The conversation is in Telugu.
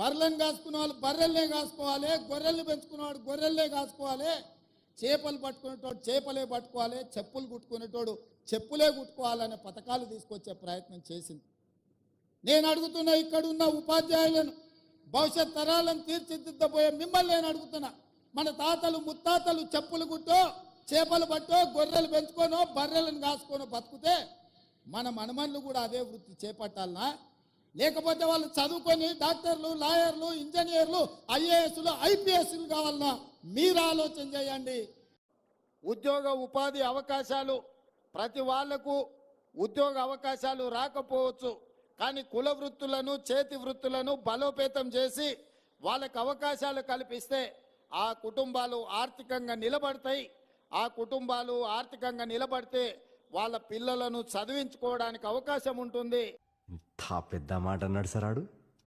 బర్రెలను కాసుకునే వాళ్ళు బర్రెల్నే కాసుకోవాలి, గొర్రెల్ని పెంచుకునేవాడు గొర్రెల్నే కాసుకోవాలి, చేపలు పట్టుకునేటోడు చేపలే పట్టుకోవాలి, చెప్పులు కుట్టుకునేటోడు చెప్పులే కుట్టుకోవాలనే పథకాలు తీసుకొచ్చే ప్రయత్నం చేసింది. నేను అడుగుతున్నా, ఇక్కడున్న ఉపాధ్యాయులను, భవిష్యత్ తరాలను తీర్చిదిద్దబోయే మిమ్మల్ని నేను అడుగుతున్నా, మన తాతలు ముత్తాతలు చెప్పులు కుట్టో చేపలు పట్టో గొర్రెలు పెంచుకోనో బర్రెలను కాసుకోనో బతుకుతే మన మనమన్లు కూడా అదే వృత్తి చేపట్టాలనా? లేకపోతే వాళ్ళు చదువుకొని డాక్టర్లు, లాయర్లు, ఇంజనీర్లు, ఐఏఎస్లు, ఐపీఎస్లు కావాలన్నా? మీరు ఆలోచన చేయండి. ఉద్యోగ ఉపాధి అవకాశాలు ప్రతి వాళ్లకు ఉద్యోగ అవకాశాలు రాకపోవచ్చు, కానీ కుల వృత్తులను చేతి వృత్తులను బలోపేతం చేసి వాళ్ళకి అవకాశాలు కల్పిస్తే ఆ కుటుంబాలు ఆర్థికంగా నిలబడతాయి. ఆ కుటుంబాలు ఆర్థికంగా నిలబడితే వాళ్ళ పిల్లలను చదివించుకోవడానికి అవకాశం ఉంటుంది. ఇంత పెద్ద మాట అన్నాడు సార్ ఆడు.